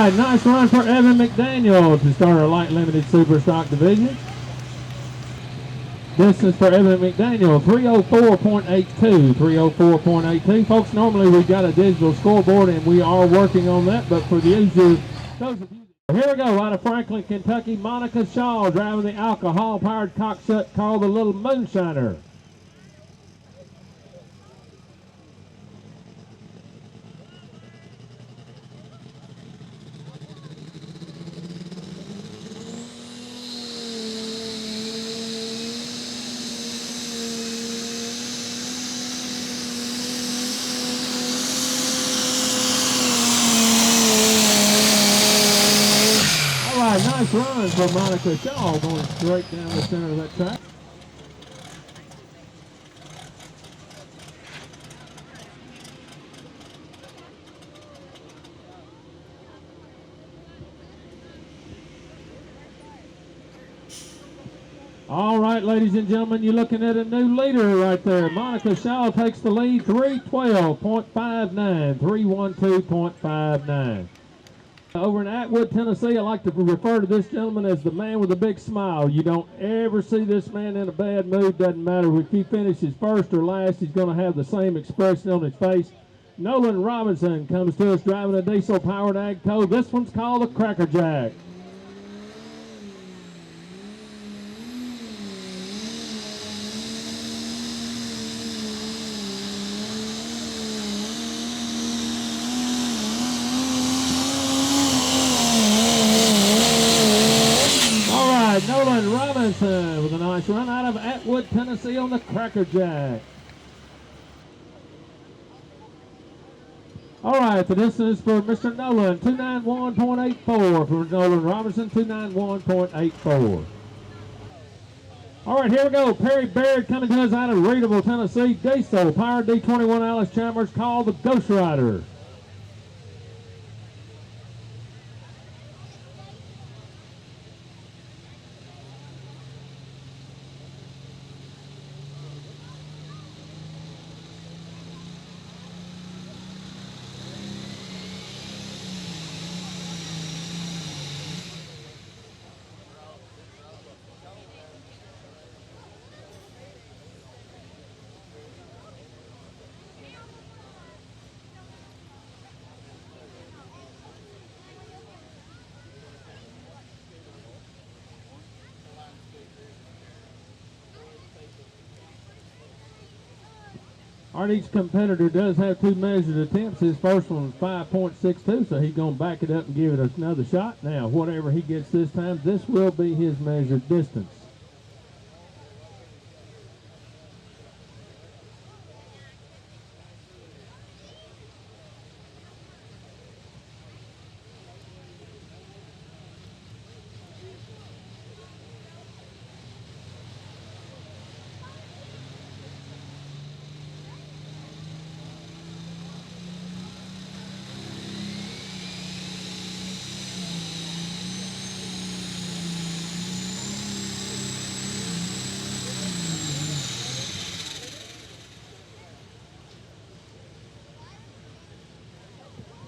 right, nice run for Evan McDaniel to start our light limited super stock division. Distance for Evan McDaniel, 304.82, 304.82. Folks, normally we've got a digital scoreboard and we are working on that, but for the usual, those of you. Here we go, out of Franklin, Kentucky, Monica Shaw driving the alcohol-powered cockshut called the Little Moonshiner. Nice run for Monica Shaw going straight down the center of that track. All right, ladies and gentlemen, you're looking at a new leader right there. Monica Shaw takes the lead, 312.59, 312.59. Over in Atwood, Tennessee, I like to refer to this gentleman as the man with a big smile. You don't ever see this man in a bad mood. Doesn't matter if he finishes first or last, he's going to have the same expression on his face. Nolan Robinson comes to us driving a diesel-powered AGCO. This one's called a Cracker Jack. Nolan Robinson with a nice run out of Atwood, Tennessee on the Cracker Jack. All right, the distance for Mr. Nolan, 291.84 for Nolan Robinson, 291.84. All right, here we go. Perry Baird coming to us out of Readable, Tennessee. Diesel powered D21 Alice Chalmers called the Ghost Rider. All right, each competitor does have two measured attempts. His first one was 5.62, so he's going to back it up and give it another shot. Now, whatever he gets this time, this will be his measured distance.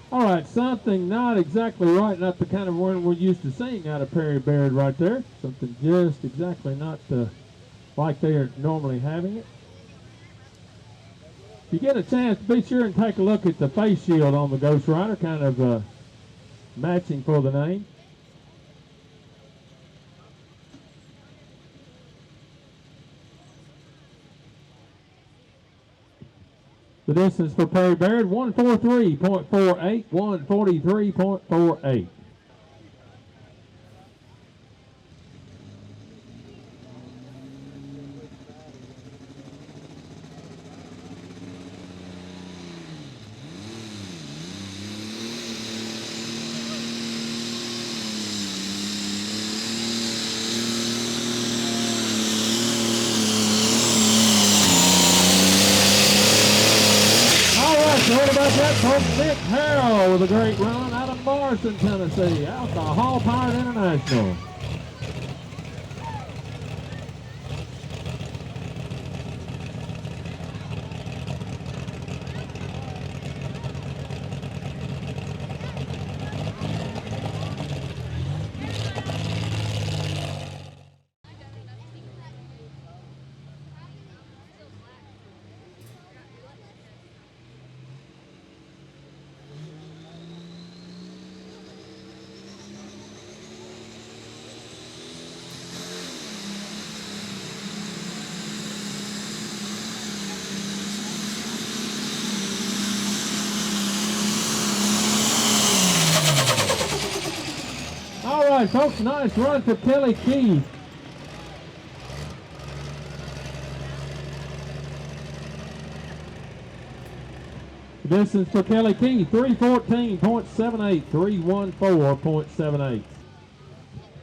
All right, something not exactly right, not the kind of one we're used to seeing out of Perry Baird right there. Something just exactly not like they are normally having it. If you get a chance, be sure and take a look at the face shield on the Ghost Rider, kind of matching for the name. The distance for Perry Baird, 143.48, 143.48. What about that from Nick Harrell with a great run out of Morrison, Tennessee. Alcohol Powered International. right, folks, nice run for Kelly Keith. Distance for Kelly Keith, 314.78, 314.78.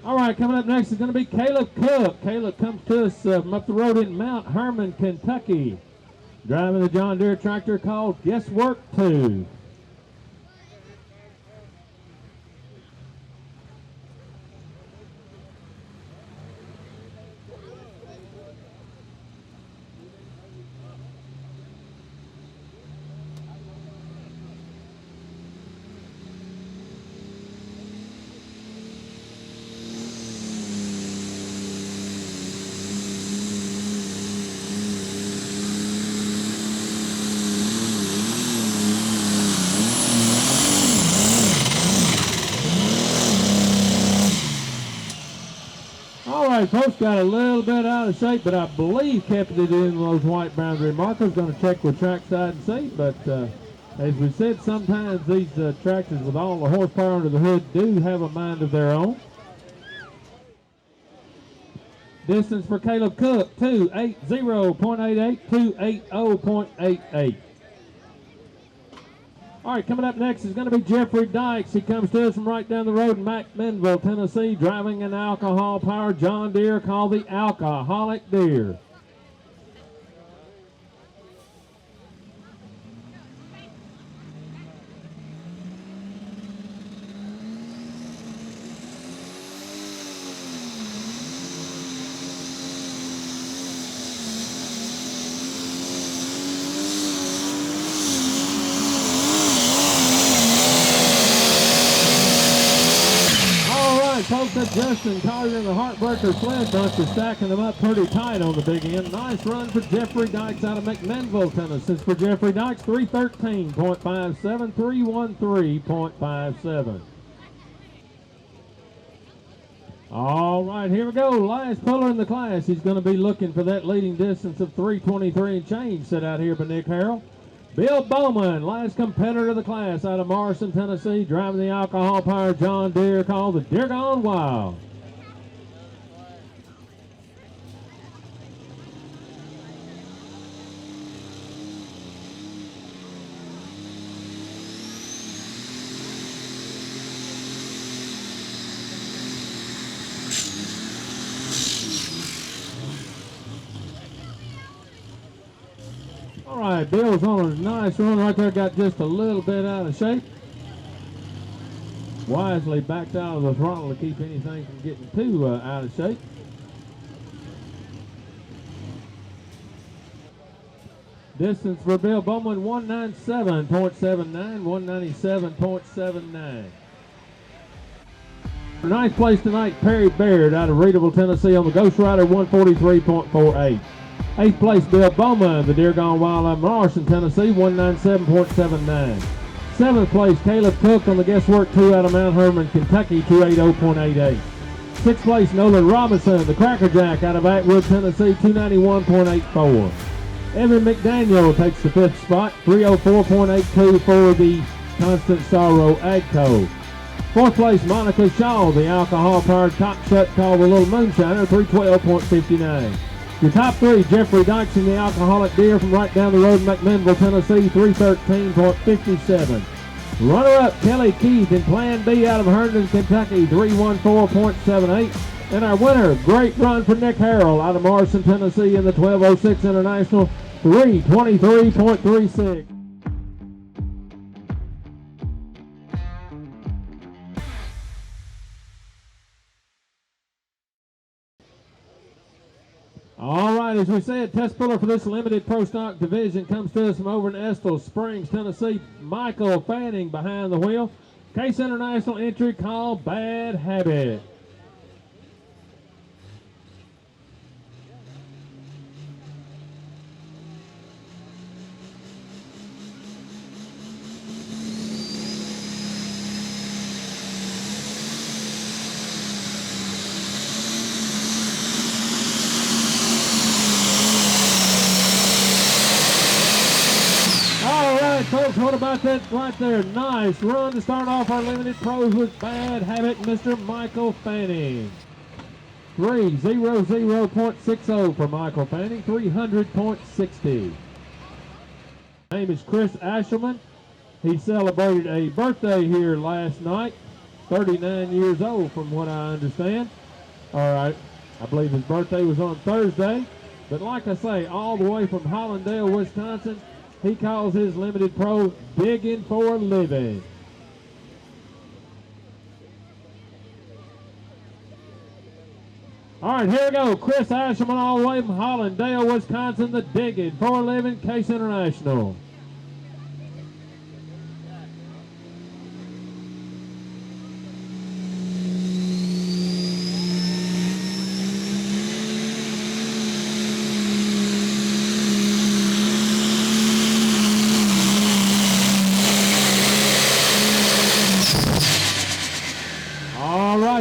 All right, coming up next is going to be Caleb Cook. Caleb comes to us from up the road in Mount Hermon, Kentucky, driving the John Deere tractor called Guesswork 2. All right, folks, got a little bit out of shape, but I believe kept it in those white boundary markers. Going to check with trackside and see, but as we said, sometimes these tractors with all the horsepower under the hood do have a mind of their own. Distance for Caleb Cook, 280.88, 280.88. All right, coming up next is going to be Jeffrey Dykes. He comes to us from right down the road in McMinnville, Tennessee, driving an alcohol-powered John Deere called the Alcoholic Deere. Folks, that Justin Collier and the Heartbreaker sled bunch is stacking them up pretty tight on the big end. Nice run for Jeffrey Dykes out of McMinnville, Tennessee. For Jeffrey Dykes, 313.57, 313.57. All right, here we go. Last puller in the class. He's going to be looking for that leading distance of 323 and change set out here by Nick Harrell. Bill Bowman, last competitor of the class out of Morrison, Tennessee, driving the alcohol-powered John Deere called the Deere Gone Wild. All right, Bill's on a nice run right there, got just a little bit out of shape. Wisely backed out of the throttle to keep anything from getting too out of shape. Distance for Bill Bowman, 197.79, 197.79. Ninth place tonight, Perry Baird out of Readable, Tennessee on the Ghost Rider, 143.48. Eighth place, Bill Bowman, the Deere Gone Wild out of Morrison, Tennessee, 197.79. Seventh place, Caleb Cook on the Guesswork 2 out of Mount Hermon, Kentucky, 280.88. Sixth place, Nolan Robinson, the Cracker Jack out of Atwood, Tennessee, 291.84. Evan McDaniel takes the fifth spot, 304.82 for the Constant Sorrow Agco. Fourth place, Monica Shaw, the alcohol-powered top shut called the Little Moonshiner, 312.59. Your top three, Jeffrey Dykes in the Alcoholic Deere from right down the road in McMinnville, Tennessee, 313.57. Runner-up, Kelly Keith in Plan B out of Herndon, Kentucky, 314.78. And our winner, great run for Nick Harrell out of Morrison, Tennessee in the 1206 International, 323.36. All right, as we said, test puller for this limited pro stock division comes to us from over in Estill Springs, Tennessee. Michael Fanning behind the wheel. Case International entry called Bad Habit. right, folks, what about that right there? Nice run to start off our limited pros with Bad Habit, Mr. Michael Fanning. 300.60 for Michael Fanning, 300.60. Name is Chris Ashelman. He celebrated a birthday here last night, 39 years old from what I understand. All right, I believe his birthday was on Thursday. But like I say, all the way from Hollandale, Wisconsin, he calls his limited pro digging for a living. All right, here we go. Chris Ashelman all the way from Hollandale, Wisconsin, the digging for a living, Case International.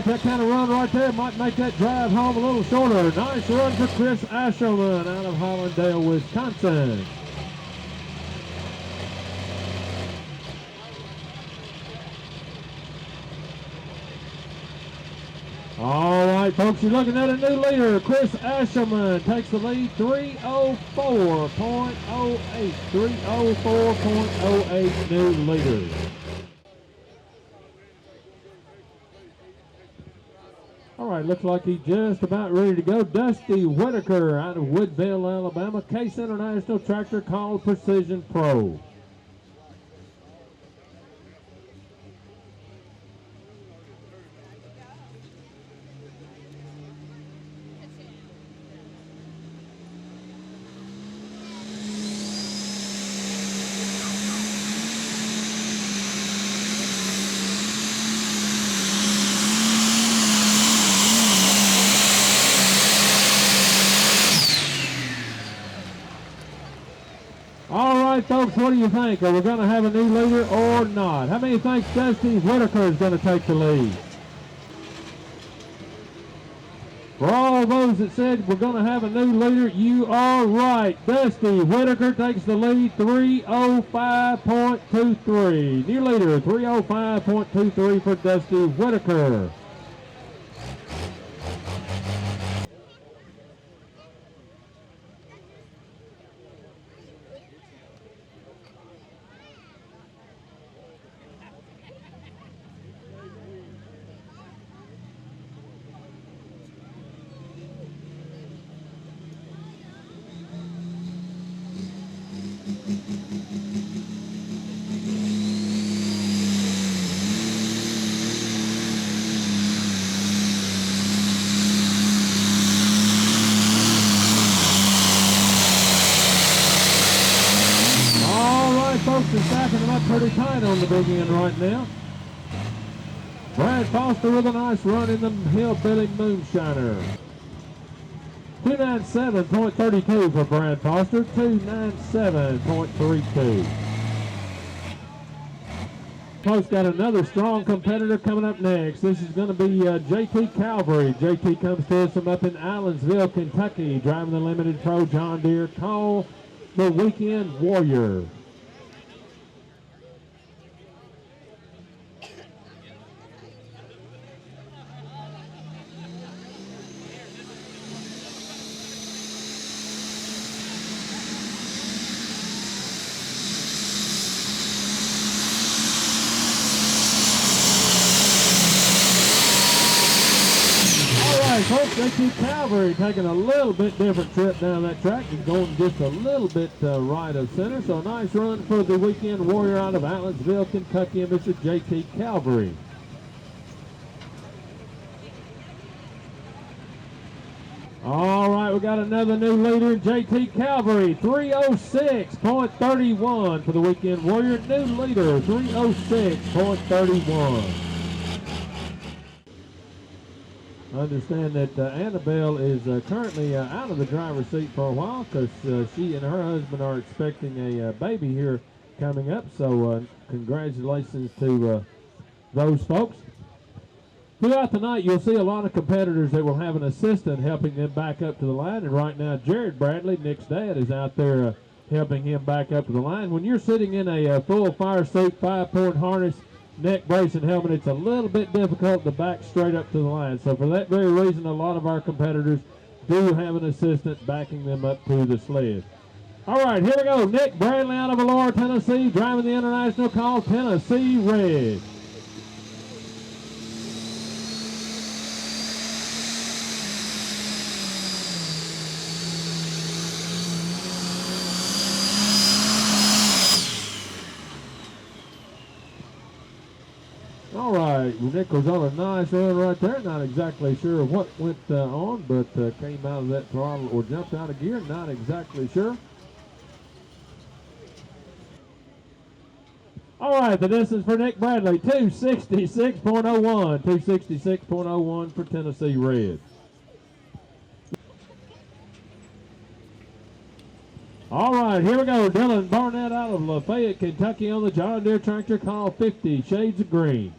That kind of run right there might make that drive home a little shorter. Nice run for Chris Ashelman out of Hollandale, Wisconsin. All right, folks, you're looking at a new leader. Chris Ashelman takes the lead, 304.08. 304.08 new leader. All right, looks like he's just about ready to go. Dusty Whitaker out of Woodville, Alabama. Case International tractor called Precision Pro. All right, folks, what do you think? Are we going to have a new leader or not? How many think Dusty Whitaker is going to take the lead? For all those that said we're going to have a new leader, you are right. Dusty Whitaker takes the lead, 305.23. New leader, 305.23 for Dusty Whitaker. Folks are stacking them up pretty tight on the big end right now. Brad Foster with a nice run in the Hillbilly Moonshiner. 297.32 for Brad Foster, 297.32. Folks, got another strong competitor coming up next. This is going to be JT Calvary. JT comes to us from up in Allensville, Kentucky, driving the limited pro John Deere call the Weekend Warrior. Folks, JT Calvary taking a little bit different trip down that track. He's going just a little bit right of center. So a nice run for the Weekend Warrior out of Allensville, Kentucky, and Mr. JT Calvary. All right, we got another new leader, JT Calvary, 306.31 for the Weekend Warrior. New leader, 306.31. I understand that Annabelle is currently out of the driver's seat for a while because she and her husband are expecting a baby here coming up. So congratulations to those folks. Throughout the night, you'll see a lot of competitors that will have an assistant helping them back up to the line. And right now, Jared Bradley, Nick's dad, is out there helping him back up to the line. When you're sitting in a full fire suit, 5-point harness, neck brace, and helmet, it's a little bit difficult to back straight up to the line. So for that very reason, a lot of our competitors do have an assistant backing them up to the sled. All right, here we go. Nick Bradley out of Valora, Tennessee, driving the international call, Tennessee Red. All right, Nick was on a nice run right there. Not exactly sure what went on, but came out of that throttle or jumped out of gear. Not exactly sure. All right, the distance for Nick Bradley, 266.01. 266.01 for Tennessee Red. All right, here we go. Dylan Barnett out of Lafayette, Kentucky on the John Deere tractor, call 50 Shades of Green.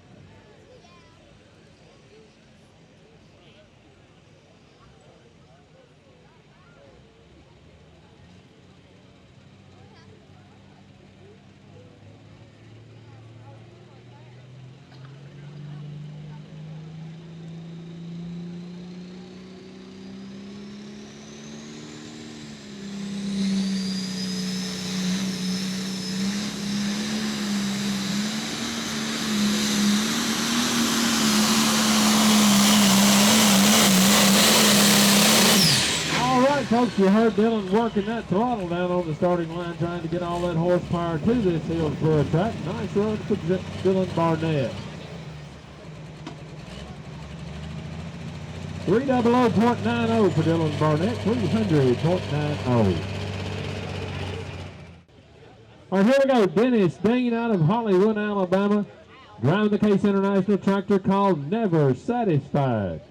Folks, you heard Dylan working that throttle down on the starting line, trying to get all that horsepower to this Hillsboro track. Nice run for Dylan Barnett. 300.90 for Dylan Barnett, 300.90. All right, here we go. Dennis Dean out of Hollywood, Alabama, driving the Case International tractor called Never Satisfied.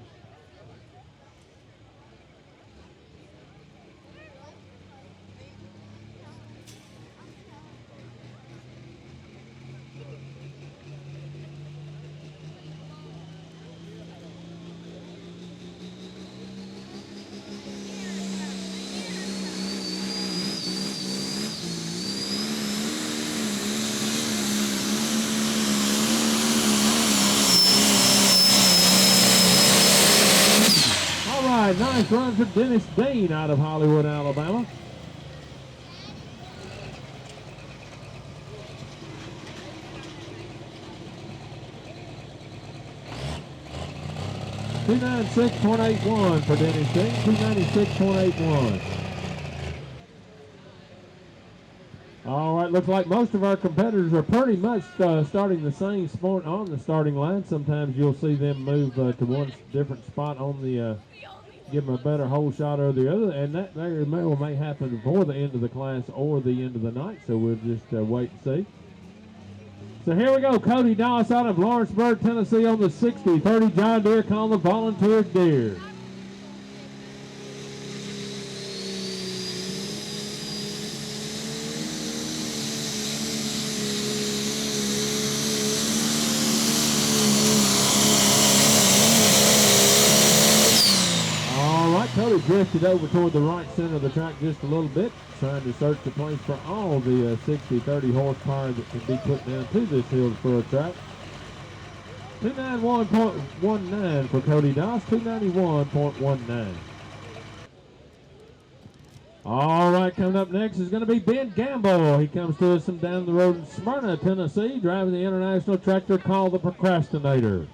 Nice run for Dennis Dean out of Hollywood, Alabama. $296.81 for Dennis Dean, $296.81. All right, looks like most of our competitors are pretty much starting the same spot on the starting line. Sometimes you'll see them move to one different spot on the give them a better hole shot or the other, and that very well may happen before the end of the class or the end of the night, so we'll just wait and see. So here we go, Cody Doss out of Lawrenceburg, Tennessee on the 60-30 John Deere, calling the Volunteer Deere. Cody drifted over toward the right center of the track just a little bit, trying to search the place for all the 60-30 horsepower that can be put down to this Hillsboro track. 291.19 for Cody Doss, 291.19. All right, coming up next is going to be Ben Gamble. He comes to us from down the road in Smyrna, Tennessee, driving the international tractor called the Procrastinator.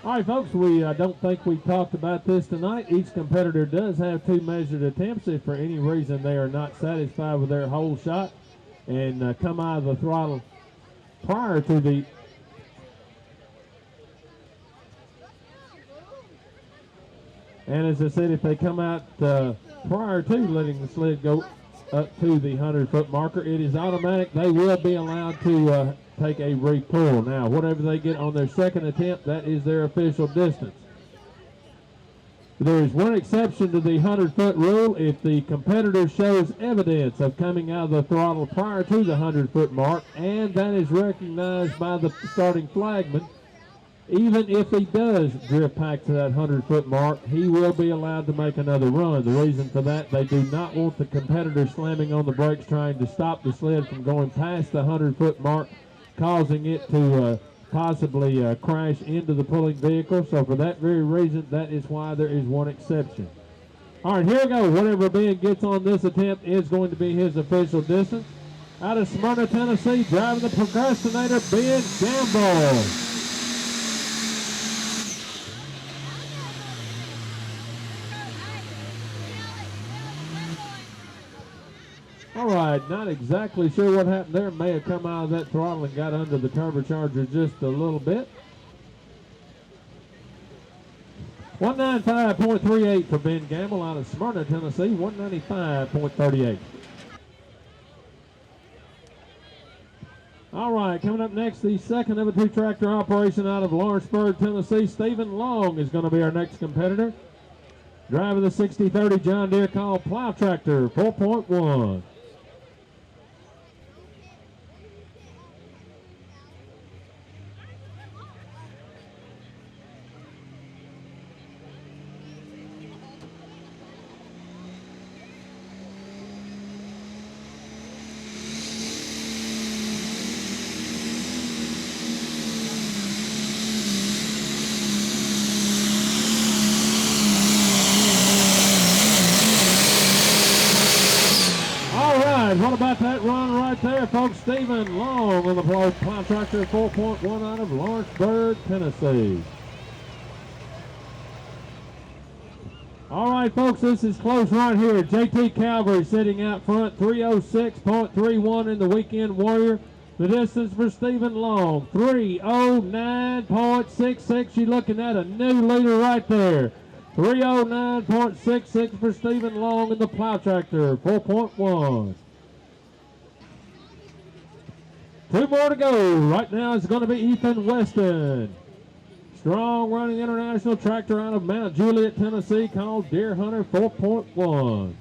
All right, folks, we don't think we talked about this tonight. Each competitor does have 2 measured attempts. If for any reason they are not satisfied with their hole shot and come out of the throttle prior to the and as I said, if they come out prior to letting the sled go up to the 100-foot marker, it is automatic. They will be allowed to take a repull. Now, whatever they get on their second attempt, that is their official distance. There is one exception to the 100-foot rule if the competitor shows evidence of coming out of the throttle prior to the 100-foot mark, and that is recognized by the starting flagman. Even if he does drift back to that 100-foot mark, he will be allowed to make another run. The reason for that, they do not want the competitor slamming on the brakes trying to stop the sled from going past the 100-foot mark, causing it to possibly crash into the pulling vehicle. So for that very reason, that is why there is one exception. All right, here we go. Whatever Ben gets on this attempt is going to be his official distance. Out of Smyrna, Tennessee, driving the procrastinator, Ben Gamble. All right, not exactly sure what happened there. May have come out of that throttle and got under the turbocharger just a little bit. 195.38 for Ben Gamble out of Smyrna, Tennessee. 195.38. All right, coming up next, the second of a two-tractor operation out of Lawrenceburg, Tennessee. Stephen Long is going to be our next competitor. Driving the 6030 John Deere called Plow Tractor 4.1. What about that run right there, folks? Stephen Long on the Plow Tractor 4.1 out of Lawrenceburg, Tennessee. All right, folks, this is close right here. JT Calgary sitting out front, 306.31 in the Weekend Warrior. The distance for Stephen Long, 309.66. You're looking at a new leader right there. 309.66 for Stephen Long in the Plow Tractor 4.1. Two more to go. Right now it's going to be Ethan Weston. Strong running international tractor out of Mount Juliet, Tennessee, called Deer Hunter 4.1.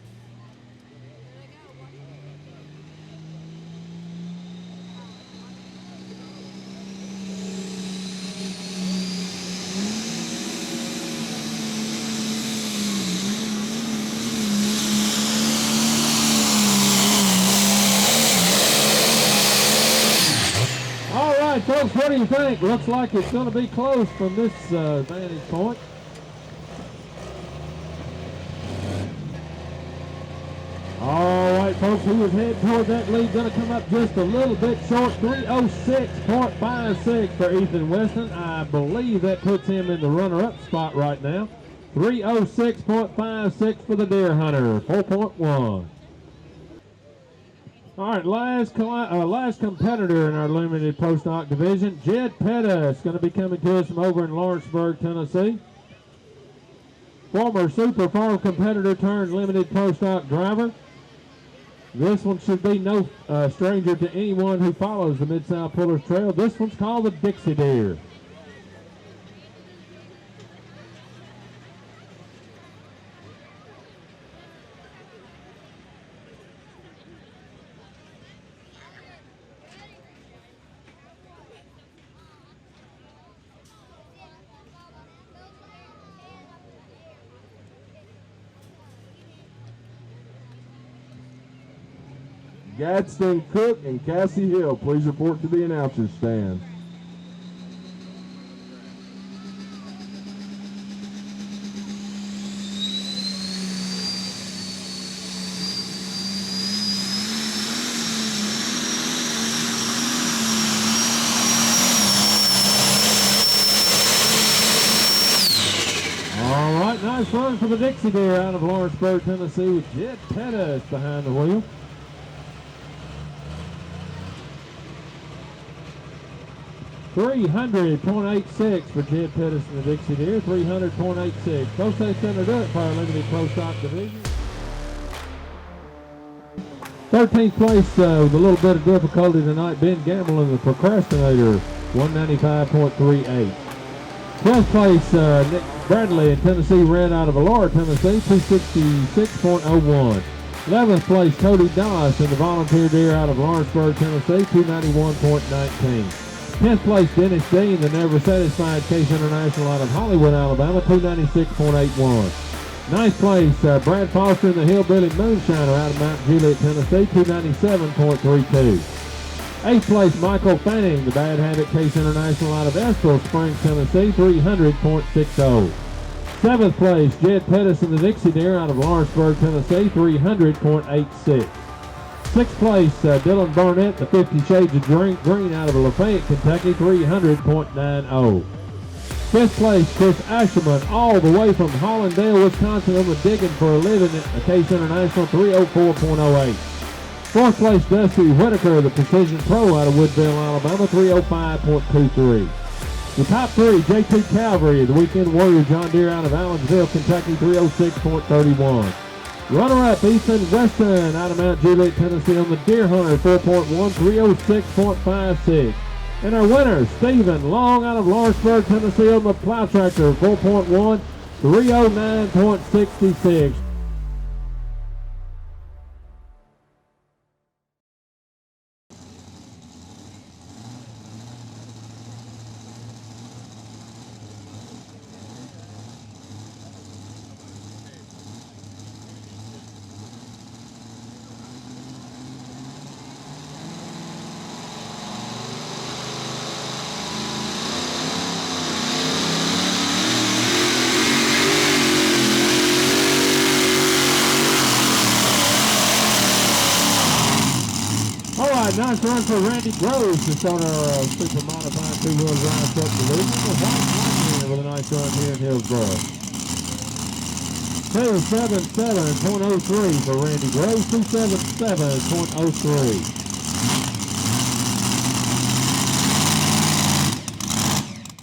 Folks, what do you think? Looks like it's going to be close from this vantage point. All right, folks, he was heading toward that lead. Going to come up just a little bit short. 306.56 for Ethan Weston. I believe that puts him in the runner-up spot right now. 306.56 for the Deer Hunter, 4.1. All right, last competitor in our limited post-stock division, Jed Pettis, going to be coming to us from over in Lawrenceburg, Tennessee. Former Super Farm competitor turned limited post-stock driver. This one should be no stranger to anyone who follows the Mid-South Pullers Trail. This one's called the Dixie Deer. Gadsden Cook and Cassie Hill, please report to the announcer's stand. All right, nice run for the Dixie Deer out of Lawrenceburg, Tennessee, with Jed Pettis behind the wheel. 300.86 for Jed Pettis and the Dixie Deer. 300.86. Both states going to do it for our limited post-stock division. 13th place with a little bit of difficulty tonight. Ben Gamble in the Procrastinator. 195.38. 12th place, Nick Bradley in Tennessee ran out of Valora, Tennessee, 266.01. 11th place, Cody Doss in the Volunteer Deer out of Lawrenceburg, Tennessee, 291.19. 10th place, Dennis D in the Never Satisfied Case International out of Hollywood, Alabama, 296.81. 9th place, Brad Foster in the Hillbilly Moonshiner out of Mount Juliet, Tennessee, 297.32. 8th place, Michael Fanning, the Bad Habit Case International out of Estill Springs, Tennessee, 300.60. 7th place, Jed Pettis in the Dixie Deer out of Lawrenceburg, Tennessee, 300.86. 6th place, Dylan Barnett, the 50 Shades of Green out of Lafayette, Kentucky, 300.90. 5th place, Chris Asherman, all the way from Hollandale, Wisconsin, on the digging for a living at the Case International, 304.08. 4th place, Dusty Whitaker, the Precision Pro out of Woodville, Alabama, 305.23. The top 3, J2 Calvary, the Weekend Warrior John Deere out of Allensville, Kentucky, 306.31. Runner-up, Ethan Weston out of Mount Juliet, Tennessee on the Deer Hunter, 4.1, 306.56. And our winner, Stephen Long out of Lawrenceburg, Tennessee on the Plow Tractor, 4.1, 309.66. Nice run for Randy Groves to start our super modified two-wheel drive truck division. The White Lightning with a nice run here in Hillsboro. 277.03 for Randy Groves. 277.03.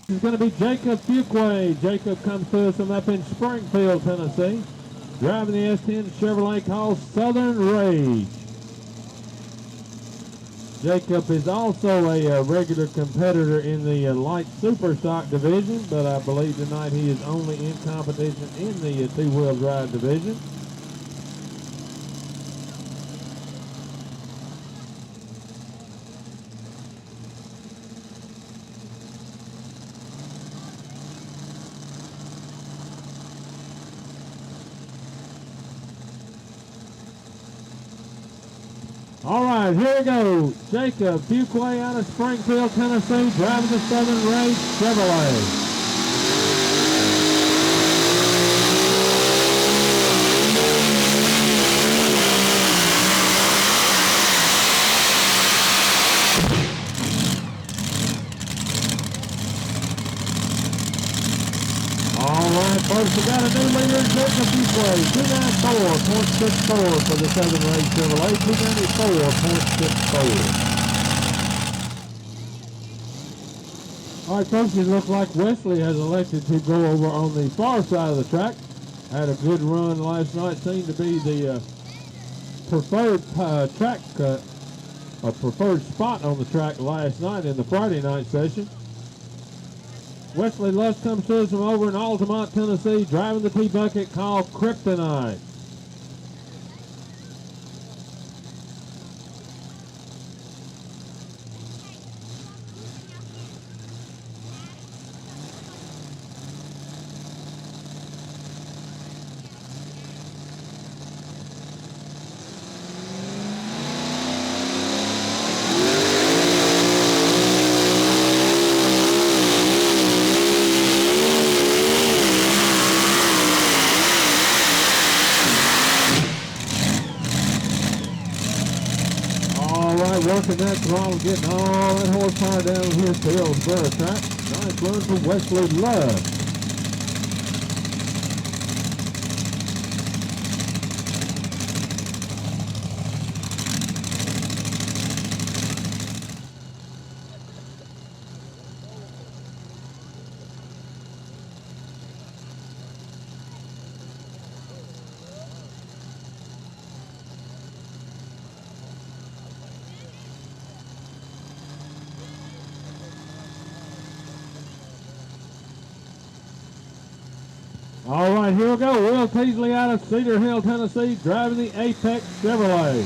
This is going to be Jacob Fuquay. Jacob comes to us from up in Springfield, Tennessee, driving the S10 Chevrolet called Southern Rage. Jacob is also a regular competitor in the light super stock division, but I believe tonight he is only in competition in the two-wheel drive division. All right, here we go. Jacob Fuquay out of Springfield, Tennessee, driving the Southern Rage Chevrolet. All right, folks, we got a new leader, Jacob Fuquay, 294.64 for the Southern Rage Chevrolet, 294.64. All right, folks, it looks like Wesley has elected to go over on the far side of the track. Had a good run last night, seemed to be the preferred track cut, a preferred spot on the track last night in the Friday night session. Wesley Lusk comes to us from over in Altamont, Tennessee, driving the T-Bucket called Kryptonite. Working that throttle, getting all that horsepower down here to Hillsboro track. Nice run for Wesley Love. right, here we go. Will Teasley out of Cedar Hill, Tennessee, driving the Apex Chevrolet.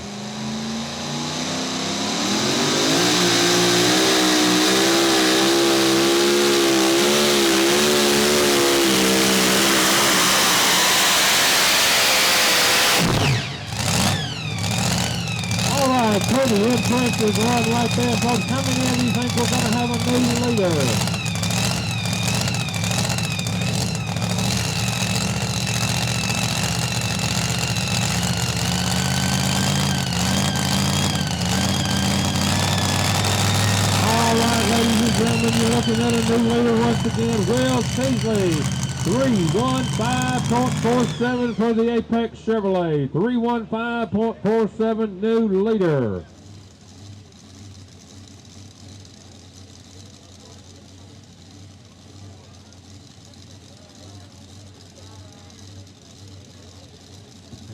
All right, pretty impressive run right there, folks. How many of you think we're going to have a new leader? All right, ladies and gentlemen, you're looking at a new leader once again. Will Teasley, 315.47 for the Apex Chevrolet. 315.47 new leader.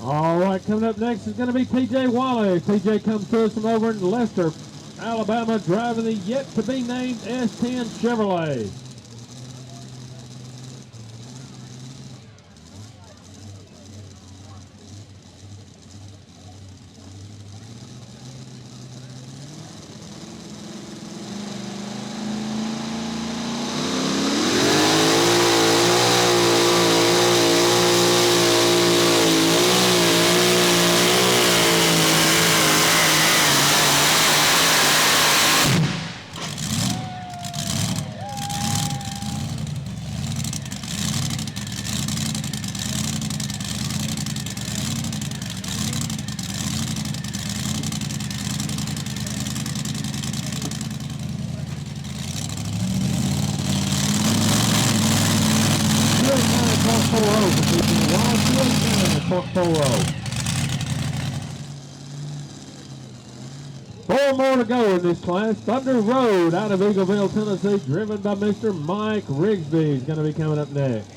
All right, coming up next is going to be TJ Wallace. TJ comes to us from over in Leicester, Alabama, driving the yet-to-be-named S10 Chevrolet. Four more to go in this class. Thunder Road out of Eagleville, Tennessee, driven by Mr. Mike Rigsby, is going to be coming up next.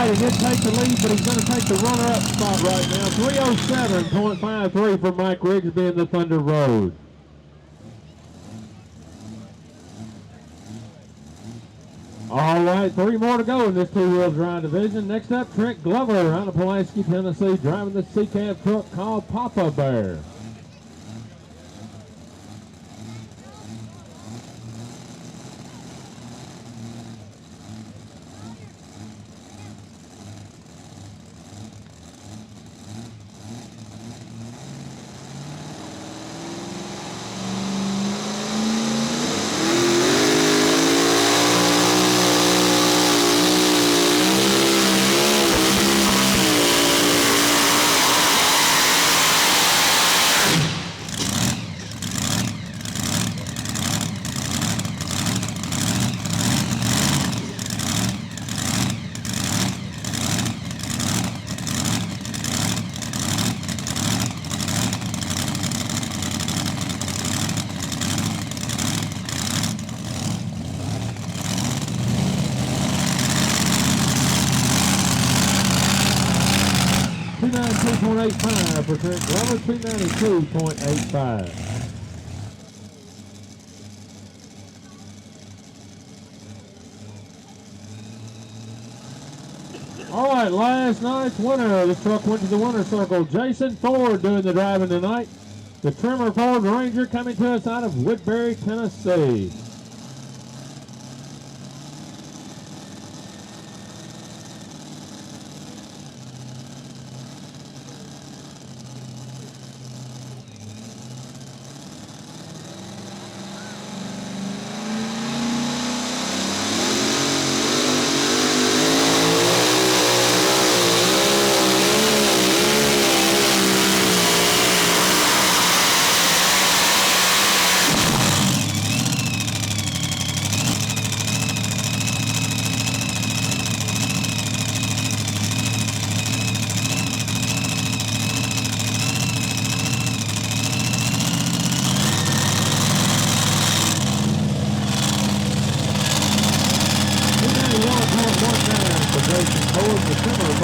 He did take the lead, but he's going to take the runner-up spot right now. 307.53 for Mike Rigsby in the Thunder Road. All right, three more to go in this two-wheel drive division. Next up, Trent Glover out of Pulaski, Tennessee, driving the C-Cab truck called Papa Bear. .85 for Trent Glover, 292.85. All right, last night's winner. This truck went to the winner's circle. Jason Ford doing the driving tonight. The Trimmer Ford Ranger coming to us out of Woodbury, Tennessee.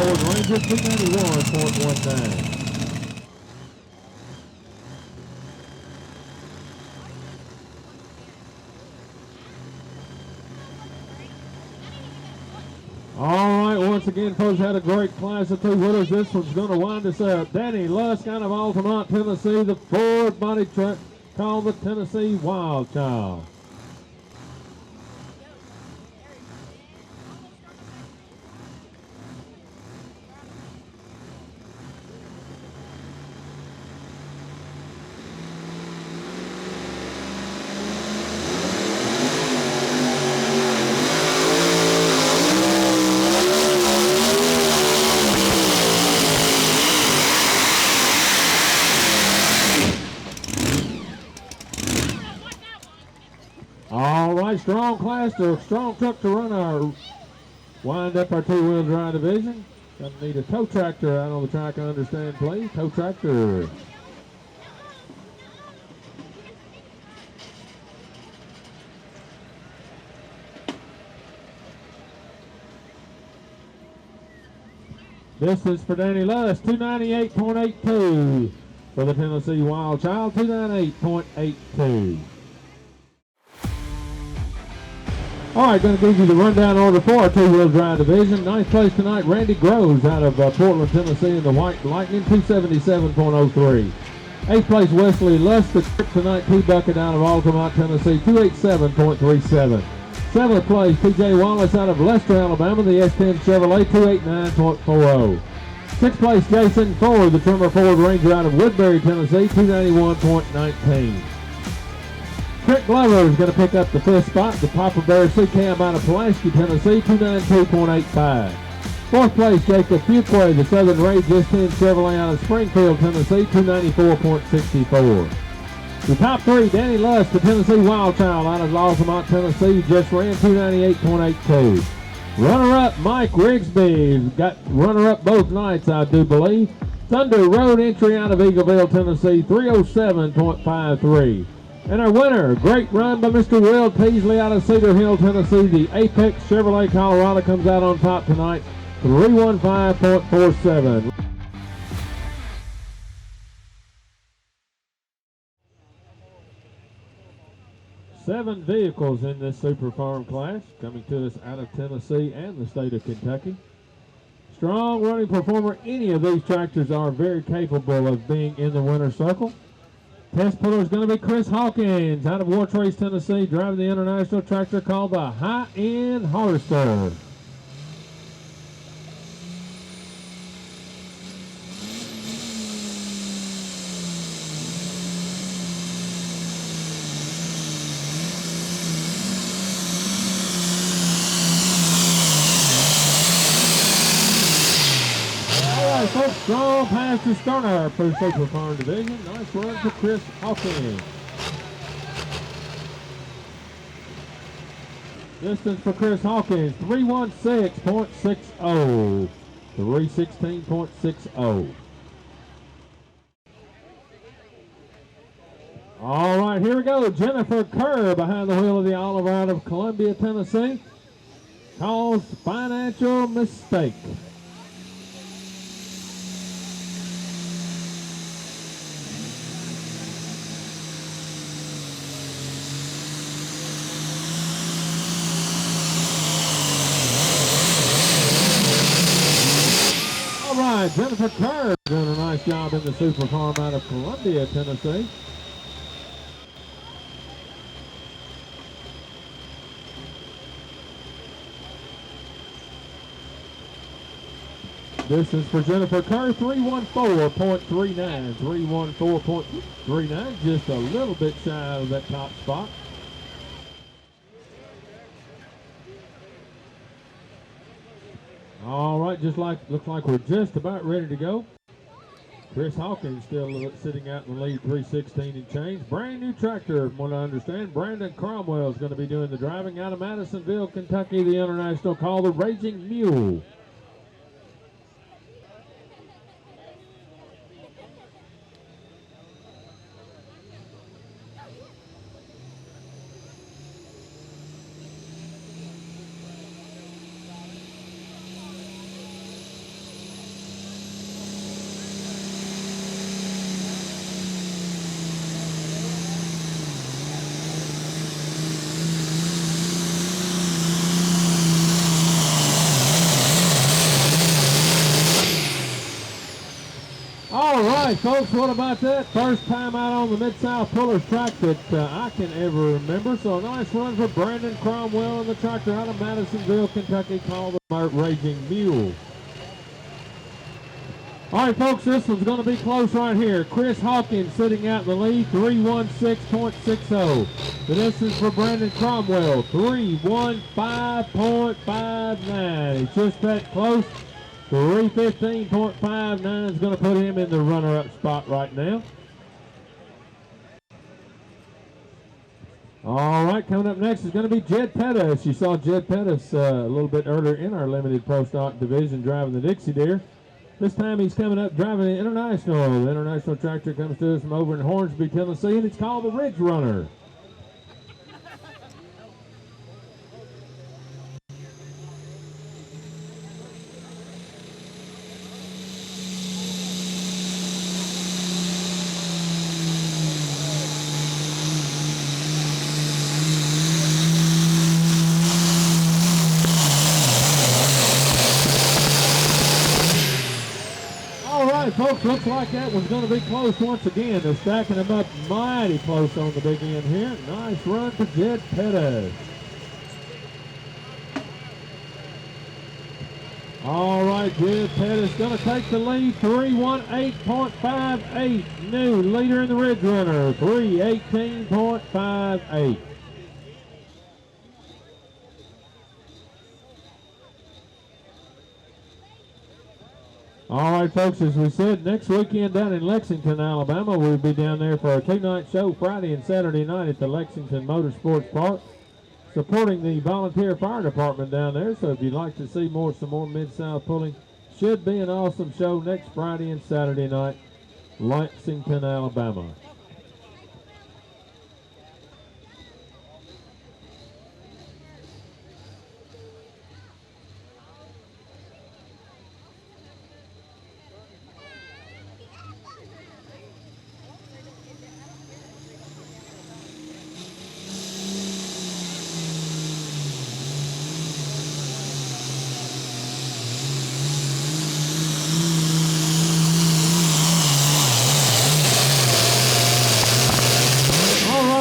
Ford Ranger, 291.19. All right, once again, folks, had a great class of two winners. This one's going to wind us up. Danny Lusk out of Altamont, Tennessee, the Ford body truck called the Tennessee Wild Child. All right, strong class to strong truck to run our wind up our two-wheel drive division. Gonna need a tow tractor out on the track, I understand, please. Tow tractor. Distance for Danny Lusk, 298.82. For the Tennessee Wild Child, 298.82. All right, going to give you the rundown order for our two-wheel drive division. Ninth place tonight, Randy Groves out of Portland, Tennessee in the White Lightning, 277.03. Eighth place, Wesley Lusk, the trip tonight, T-Bucket out of Altamont, Tennessee, 287.37. Seventh place, P.J. Wallace out of Lester, Alabama, the S10 Chevrolet, 289.40. Sixth place, Jason Ford, the Trimmer Ford Ranger out of Woodbury, Tennessee, 291.19. Trick Glover is going to pick up the fifth spot. The Papa Bear C-Cab out of Pulaski, Tennessee, 292.85. Fourth place, Jacob Fuquay, the Southern Rage S10 Chevrolet out of Springfield, Tennessee, 294.64. The top three, Danny Lusk, the Tennessee Wild Child out of Altamont, Tennessee, just ran 298.82. Runner-up, Mike Rigsby, got runner-up both nights, I do believe. Thunder Road entry out of Eagleville, Tennessee, 307.53. And our winner, great run by Mr. Will Teasley out of Cedar Hill, Tennessee. The Apex Chevrolet Colorado comes out on top tonight, 315.47. Seven vehicles in this Super Farm class coming to us out of Tennessee and the state of Kentucky. Strong running performer. Any of these tractors are very capable of being in the winner's circle. Test puller is going to be Chris Hawkins out of Wartrace, Tennessee, driving the international tractor called the High-End Harvester. Folks, strong pass to Sterner for the Super Farm Division. Nice run to Chris Hawkins. Distance for Chris Hawkins, 316.60. 316.60. All right, here we go. Jennifer Kerr behind the wheel of the Oliver out of Columbia, Tennessee. Caused financial mistake. Jennifer Kerr doing a nice job in the Super Farm out of Columbia, Tennessee. Distance for Jennifer Kerr, 314.39. 314.39, just a little bit shy of that top spot. All right, looks like we're just about ready to go. Chris Hawkins still sitting out in the lead, 316 and change. Brand new tractor, from what I understand. Brandon Cromwell is going to be doing the driving out of Madisonville, Kentucky, the international called the Raging Mule. folks, what about that? First time out on the Mid-South Pullers track that I can ever remember. So a nice run for Brandon Cromwell and the tractor out of Madisonville, Kentucky, called the Raging Mule. All right, folks, this one's going to be close right here. Chris Hawkins sitting out in the lead, 3:16.60. The distance for Brandon Cromwell, 3:15.59. It's just that close. 3:15.59 is going to put him in the runner-up spot right now. All right, coming up next is going to be Jed Pettis. You saw Jed Pettis a little bit earlier in our limited pro stock division driving the Dixie Deer. This time he's coming up driving the International. The International tractor comes to us from over in Hornsby, Tennessee, and it's called the Ridge Runner. Folks, looks like that one's going to be close once again. They're stacking them up mighty close on the big end here. Nice run for Jed Pettis. All right, Jed Pettis going to take the lead, 3:18.58. New leader in the Ridge Runner, 3:18.58. All right, folks, as we said, next weekend down in Lexington, Alabama, we'll be down there for a two-night show Friday and Saturday night at the Lexington Motorsports Park, supporting the volunteer fire department down there. So if you'd like to see some more Mid-South pulling, should be an awesome show next Friday and Saturday night, Lexington, Alabama.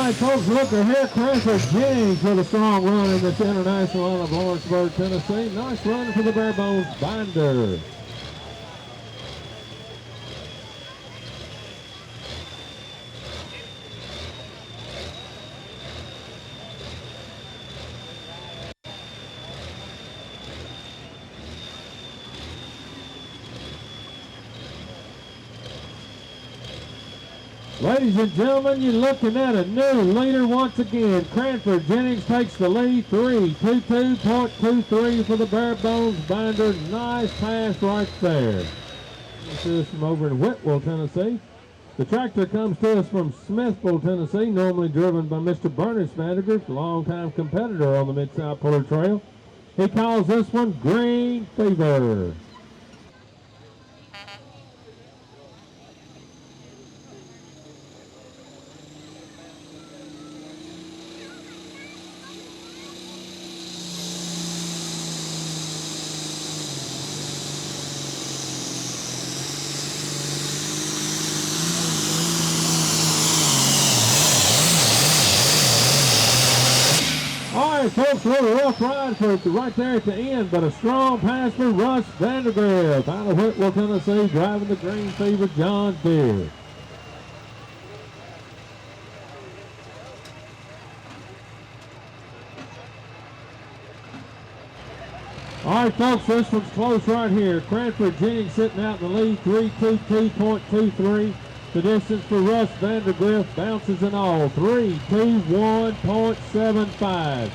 Folks, look ahead, Cranford Jennings with a strong run in this International out of Lawrenceburg, Tennessee. Nice run for the Bare Bones Binder. Ladies and gentlemen, you're looking at a new leader once again. Cranford Jennings takes the lead, 3:22.23 for the Bare Bones Binder. Nice pass right there. This is from over in Whitwell, Tennessee. The tractor comes to us from Smithville, Tennessee, normally driven by Mr. Bernice Vandergrift, a longtime competitor on the Mid-South Puller Trail. He calls this one Green Fever. Folks, a little rough ride for right there at the end, but a strong pass for Russ Vandergrift out of Whitwell, Tennessee, driving the Green Fever John Deere. All right, folks, this one's close right here. Cranford Jennings sitting out in the lead, 3:22.23. The distance for Russ Vandergrift, bounces and all, 3:21.75.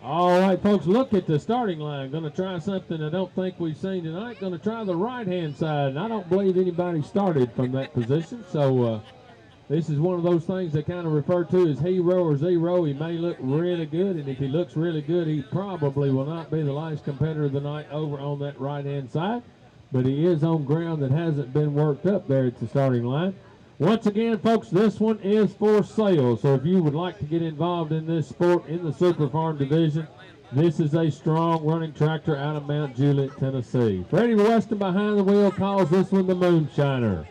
All right, folks, look at the starting line. Going to try something I don't think we've seen tonight. Going to try the right-hand side, and I don't believe anybody started from that position. So this is one of those things they kind of refer to as hero or zero. He may look really good, and if he looks really good, he probably will not be the last competitor of the night over on that right-hand side. But he is on ground that hasn't been worked up there at the starting line. Once again, folks, this one is for sale. So if you would like to get involved in this sport in the Super Farm division, This is a strong running tractor out of Mount Juliet, Tennessee. Freddie Weston behind the wheel calls this one the Moonshiner.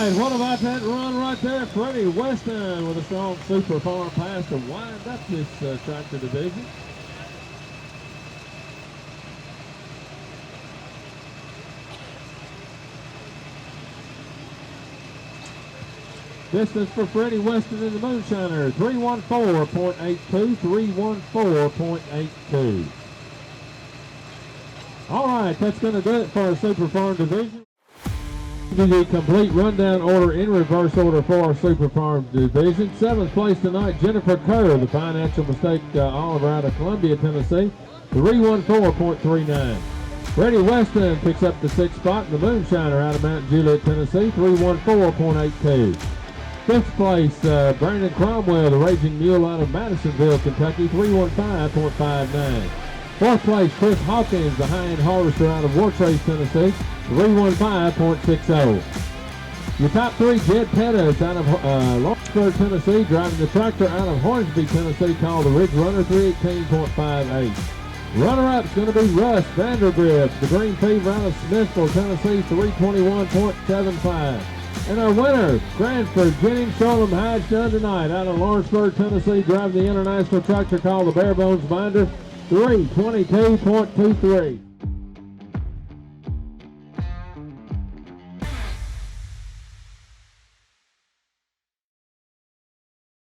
What about that run right there? Freddie Weston with a strong super farm pass to wind up this tractor division. Distance for Freddie Weston in the Moonshiner, 314.82, 314.82. All right, that's going to do it for our super farm division. The complete rundown order in reverse order for our Super Farm division. 7th place tonight, Jennifer Kerr, the financial mistake Oliver out of Columbia, Tennessee, 314.39. Freddie Weston picks up the 6th spot in the Moonshiner out of Mount Juliet, Tennessee, 314.82. 5th place, Brandon Cromwell, the Raging Mule out of Madisonville, Kentucky, 315.59. 4th place, Chris Hawkins, the high-end harvester out of Wartrace, Tennessee, 315.60. Your top 3, Jed Pettis out of Lawrenceburg, Tennessee, driving the tractor out of Hornsby, Tennessee, called the Ridge Runner, 318.58. Runner-up is going to be Russ Vandergrift, the Green Fever out of Smithville, Tennessee, 321.75. And our winner, Cranford Jennings Sholem Hatch done tonight out of Lawrenceburg, Tennessee, driving the international tractor called the Bare Bones Binder, 322.23.